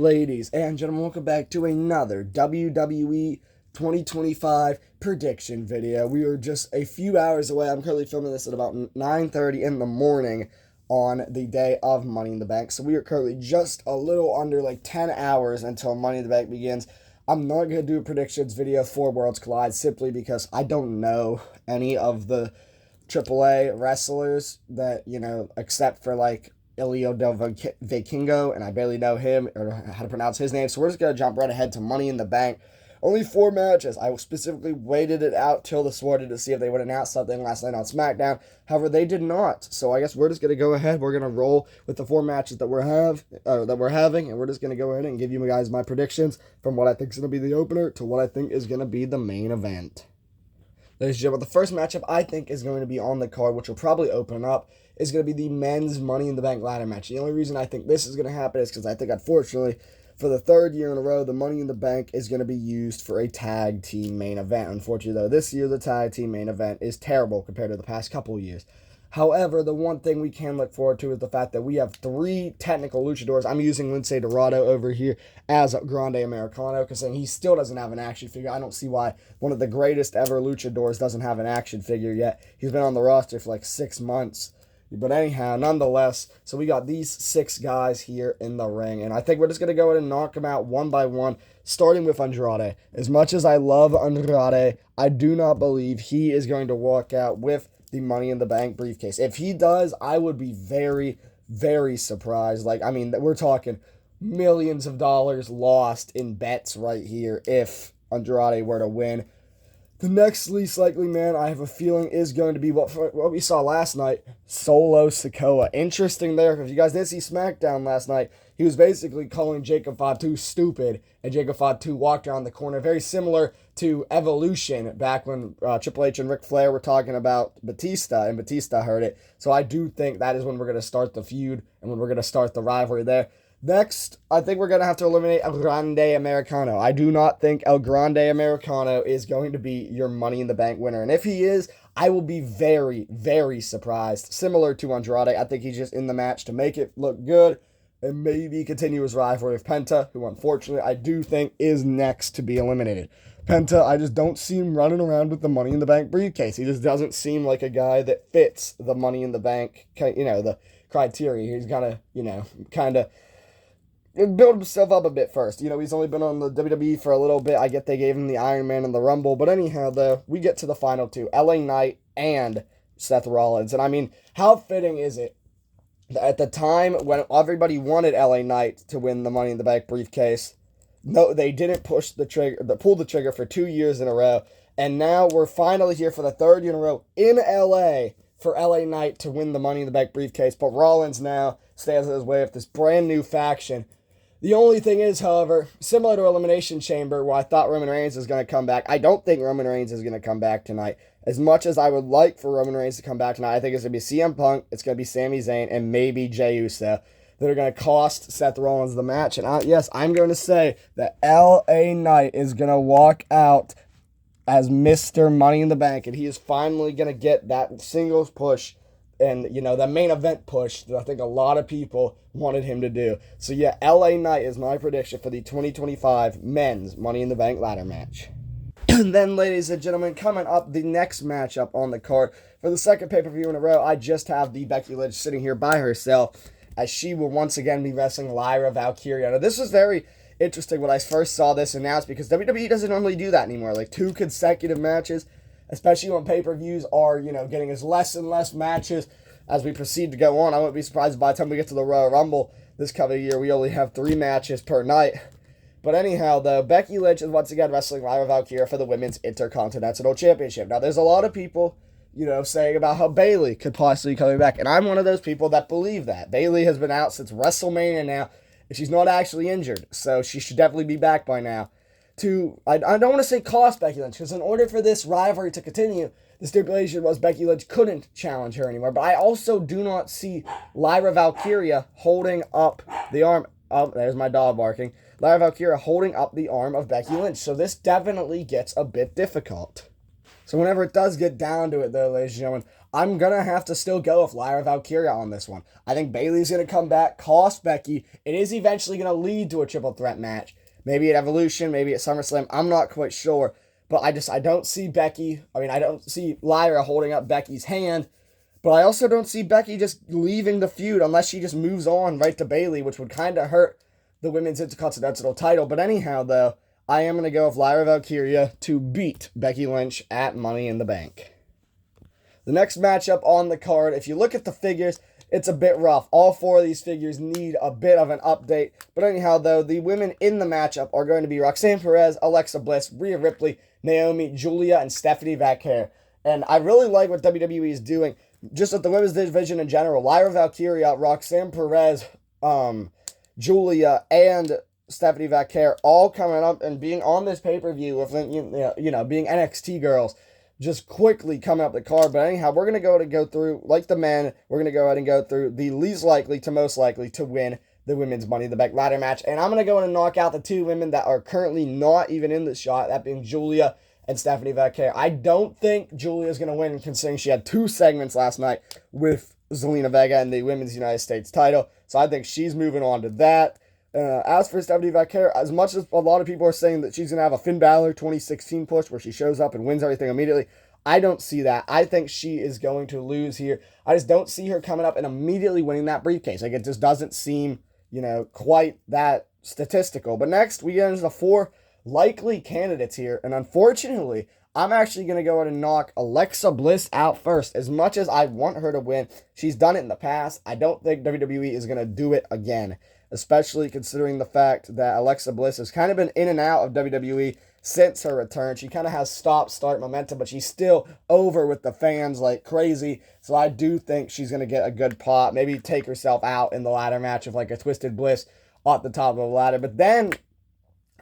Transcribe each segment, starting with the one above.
Ladies and gentlemen, welcome back to another WWE 2025 prediction video. We are just a few hours away. I'm currently filming this at about 9:30 in the morning on the day of Money in the Bank. So we are currently just a little under 10 hours until Money in the Bank begins. I'm not going to do a predictions video for Worlds Collide simply because I don't know any of the AAA wrestlers that, except for Ilio del Vikingo, and I barely know him or how to pronounce his name, so we're just going to jump right ahead to Money in the Bank. Only 4 matches. I specifically waited it out till this morning to see if they would announce something last night on SmackDown. However, they did not, so I guess we're just going to go ahead. We're going to roll with the 4 matches that we're having, and we're just going to go ahead and give you guys my predictions from what I think is going to be the opener to what I think is going to be the main event. Ladies and gentlemen, the first matchup I think is going to be on the card, which will probably open up, is going to be the men's Money in the Bank ladder match. The only reason I think this is going to happen is because I think, unfortunately, for the 3rd year in a row, the Money in the Bank is going to be used for a tag team main event. Unfortunately, though, this year the tag team main event is terrible compared to the past couple years. However, the one thing we can look forward to is the fact that we have 3 technical luchadors. I'm using Lince Dorado over here as Grande Americano because he still doesn't have an action figure. I don't see why one of the greatest ever luchadors doesn't have an action figure yet. He's been on the roster for 6 months. But anyhow, nonetheless, so we got these 6 guys here in the ring. And I think we're just going to go ahead and knock them out one by one, starting with Andrade. As much as I love Andrade, I do not believe he is going to walk out with the Money in the Bank briefcase. If he does, I would be very, very surprised. We're talking millions of dollars lost in bets right here if Andrade were to win. The next least likely man, I have a feeling, is going to be what we saw last night, Solo Sikoa. Interesting there, if you guys didn't see SmackDown last night, he was basically calling Jacob Fatu stupid, and Jacob Fatu walked around the corner, very similar to Evolution, back when Triple H and Ric Flair were talking about Batista, and Batista heard it. So I do think that is when we're going to start the feud, and when we're going to start the rivalry there. Next, I think we're going to have to eliminate El Grande Americano. I do not think El Grande Americano is going to be your Money in the Bank winner. And if he is, I will be very, very surprised. Similar to Andrade, I think he's just in the match to make it look good and maybe continue his rivalry with Penta, who unfortunately I do think is next to be eliminated. Penta, I just don't see him running around with the Money in the Bank briefcase. He just doesn't seem like a guy that fits the Money in the Bank, the criteria. He's got to, kind of build himself up a bit first. He's only been on the WWE for a little bit. I get they gave him the Iron Man and the Rumble. But anyhow, though, we get to the final 2, LA Knight and Seth Rollins. And how fitting is it that at the time when everybody wanted LA Knight to win the Money in the Bank briefcase, no, they didn't pull the trigger for 2 years in a row. And now we're finally here for the 3rd year in a row in LA for LA Knight to win the Money in the Bank briefcase. But Rollins now stands in his way with this brand new faction. The only thing is, however, similar to Elimination Chamber, where I thought Roman Reigns was going to come back, I don't think Roman Reigns is going to come back tonight. As much as I would like for Roman Reigns to come back tonight, I think it's going to be CM Punk, it's going to be Sami Zayn, and maybe Jey Uso that are going to cost Seth Rollins the match. And I'm going to say that LA Knight is going to walk out as Mr. Money in the Bank, and he is finally going to get that singles push and, the main event push that I think a lot of people wanted him to do. So, LA Knight is my prediction for the 2025 men's Money in the Bank ladder match. And then, ladies and gentlemen, coming up, the next matchup on the card for the 2nd pay-per-view in a row, I just have the Becky Lynch sitting here by herself as she will once again be wrestling Lyra Valkyria. Now, this was very interesting when I first saw this announced because WWE doesn't normally do that anymore. 2 consecutive matches, especially when pay-per-views are, getting as less and less matches as we proceed to go on. I wouldn't be surprised by the time we get to the Royal Rumble this coming year, we only have 3 matches per night. But anyhow, though, Becky Lynch is once again wrestling Lyra Valkyria for the Women's Intercontinental Championship. Now, there's a lot of people, saying about how Bayley could possibly come back, and I'm one of those people that believe that. Bayley has been out since WrestleMania now, and she's not actually injured, so she should definitely be back by now. I don't want to say cost Becky Lynch, because in order for this rivalry to continue, the stipulation was Becky Lynch couldn't challenge her anymore. But I also do not see Lyra Valkyria holding up the arm. Oh, there's my dog barking. Lyra Valkyria holding up the arm of Becky Lynch. So this definitely gets a bit difficult. So whenever it does get down to it, though, ladies and gentlemen, I'm going to have to still go with Lyra Valkyria on this one. I think Bayley's going to come back, cost Becky. It is eventually going to lead to a triple threat match. Maybe at Evolution, maybe at SummerSlam. I'm not quite sure. But I don't see Becky. I don't see Lyra holding up Becky's hand. But I also don't see Becky just leaving the feud unless she just moves on right to Bayley, which would kind of hurt the Women's Intercontinental title. But anyhow, though, I am going to go with Lyra Valkyria to beat Becky Lynch at Money in the Bank. The next matchup on the card, if you look at the figures, it's a bit rough. All four of these figures need a bit of an update. But anyhow, though, the women in the matchup are going to be Roxanne Perez, Alexa Bliss, Rhea Ripley, Naomi, Julia, and Stephanie Vaquer. And I really like what WWE is doing. Just at the women's division in general, Lyra Valkyria, Roxanne Perez, Julia, and Stephanie Vaquer all coming up and being on this pay-per-view with, being NXT girls, just quickly coming up the card. But anyhow, we're going to go through, like the men, we're going to go ahead and go through the least likely to most likely to win the women's Money in the Bank ladder match. And I'm going to go in and knock out the two women that are currently not even in the shot, that being Julia and Stephanie Vaquer. I don't think Julia's going to win, considering she had 2 segments last night with Zelina Vega and the Women's United States title. So I think she's moving on to that. As for Stephanie Vaquer, as much as a lot of people are saying that she's going to have a Finn Balor 2016 push where she shows up and wins everything immediately, I don't see that. I think she is going to lose here. I just don't see her coming up and immediately winning that briefcase. Like, it just doesn't seem, quite that statistical. But next, we get into the 4 likely candidates here, and unfortunately, I'm actually going to go ahead and knock Alexa Bliss out first. As much as I want her to win, she's done it in the past. I don't think WWE is going to do it again, especially considering the fact that Alexa Bliss has kind of been in and out of WWE since her return. She kind of has stop-start momentum, but she's still over with the fans like crazy. So I do think she's going to get a good pop, maybe take herself out in the ladder match of like a Twisted Bliss at the top of the ladder. But then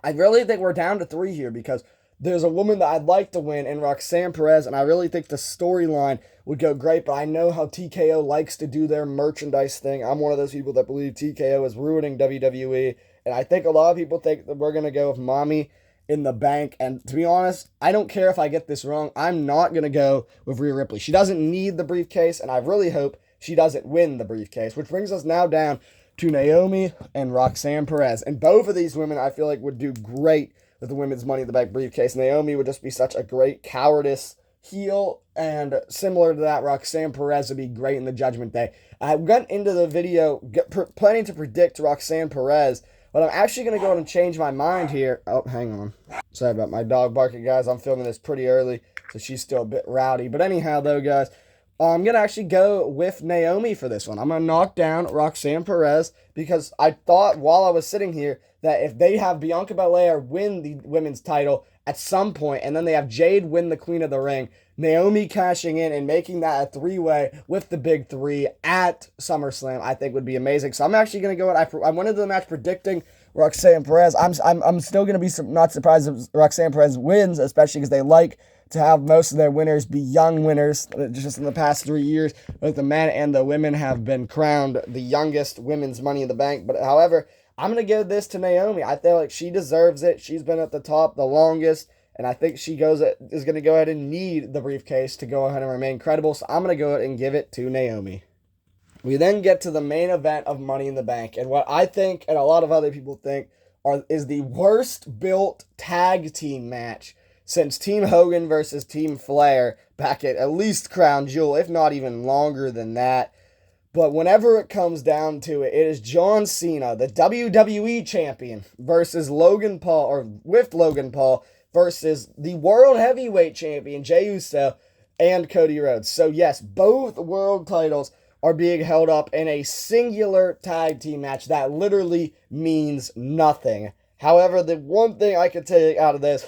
I really think we're down to 3 here, because there's a woman that I'd like to win in Roxanne Perez, and I really think the storyline would go great, but I know how TKO likes to do their merchandise thing. I'm one of those people that believe TKO is ruining WWE, and I think a lot of people think that we're going to go with Mommy in the Bank, and to be honest, I don't care if I get this wrong. I'm not going to go with Rhea Ripley. She doesn't need the briefcase, and I really hope she doesn't win the briefcase, which brings us now down to Naomi and Roxanne Perez. And both of these women I feel like would do great with the women's Money in the Bank briefcase. Naomi would just be such a great cowardice heel, and similar to that, Roxanne Perez would be great in the Judgment Day. I went into the video planning to predict Roxanne Perez, but I'm actually going to go ahead and change my mind here. Oh, hang on. Sorry about my dog barking, guys. I'm filming this pretty early, so she's still a bit rowdy. But anyhow, though, guys, I'm going to actually go with Naomi for this one. I'm going to knock down Roxanne Perez, because I thought while I was sitting here that if they have Bianca Belair win the women's title at some point, and then they have Jade win the Queen of the Ring, Naomi cashing in and making that a 3-way with the Big 3 at SummerSlam, I think would be amazing. So I'm actually going to go, I went into the match predicting Roxanne Perez. I'm still going to be not surprised if Roxanne Perez wins, especially because they like to have most of their winners be young winners. Just in the past 3 years, both the men and the women have been crowned the youngest women's Money in the Bank. But however, I'm going to give this to Naomi. I feel like she deserves it. She's been at the top the longest, and I think she is going to go ahead and need the briefcase to go ahead and remain credible. So I'm going to go ahead and give it to Naomi. We then get to the main event of Money in the Bank, and what I think, and a lot of other people think, is the worst built tag team match since Team Hogan versus Team Flair back at least Crown Jewel, if not even longer than that. But whenever it comes down to it, it is John Cena, the WWE champion, versus Logan Paul, or with Logan Paul, versus the World Heavyweight champion, Jey Uso, and Cody Rhodes. So yes, both world titles are being held up in a singular tag team match that literally means nothing. However, the one thing I could take out of this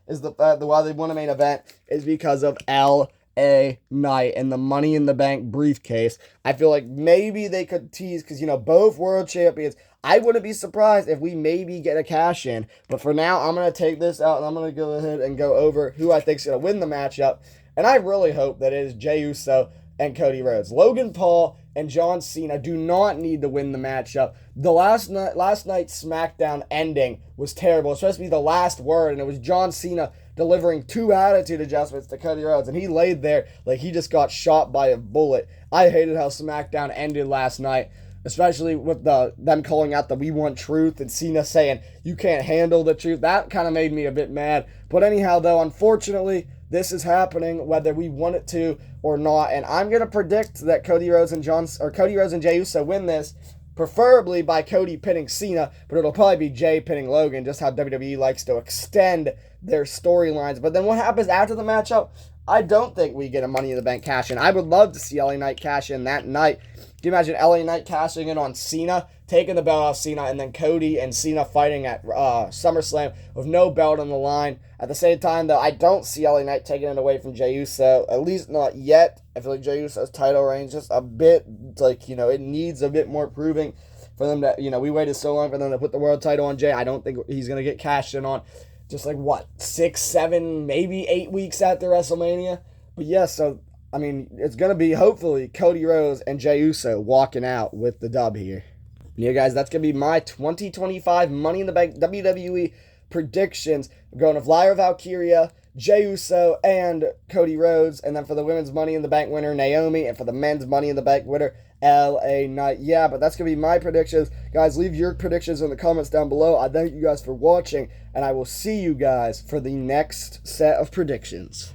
is the fact that why they won a main event is because of L.A. Knight and the Money in the Bank briefcase. I feel like maybe they could tease, because, both world champions. I wouldn't be surprised if we maybe get a cash in. But for now, I'm going to take this out, and I'm going to go ahead and go over who I think is going to win the matchup. And I really hope that it is Jey Uso and Cody Rhodes. Logan Paul and John Cena do not need to win the matchup. The last night's SmackDown ending was terrible. It was supposed to be the last word, and it was John Cena delivering 2 attitude adjustments to Cody Rhodes, and he laid there like he just got shot by a bullet. I hated how SmackDown ended last night, especially with them calling out the "We Want Truth" and Cena saying "You can't handle the truth." That kind of made me a bit mad. But anyhow, though, unfortunately, this is happening whether we want it to or not, and I'm gonna predict that Cody Rhodes and Jey Uso win this, preferably by Cody pinning Cena, but it'll probably be Jey pinning Logan, just how WWE likes to extend their storylines. But then what happens after the matchup? I don't think we get a Money in the Bank cash in. I would love to see LA Knight cash in that night. Can you imagine LA Knight cashing in on Cena, taking the belt off Cena, and then Cody and Cena fighting at SummerSlam with no belt on the line? At the same time, though, I don't see LA Knight taking it away from Jey Uso, at least not yet. I feel like Jey Uso's title reign is just a bit, it needs a bit more proving for them to, we waited so long for them to put the world title on Jey. I don't think he's going to get cashed in on just 6, 7, maybe 8 weeks after WrestleMania. But yeah, so, it's going to be, hopefully, Cody Rhodes and Jey Uso walking out with the dub here. Yeah, guys, that's going to be my 2025 Money in the Bank WWE predictions. I'm going with Lyra Valkyria, Jey Uso, and Cody Rhodes. And then for the women's Money in the Bank winner, Naomi. And for the men's Money in the Bank winner, LA Knight. Yeah, but that's going to be my predictions. Guys, leave your predictions in the comments down below. I thank you guys for watching, and I will see you guys for the next set of predictions.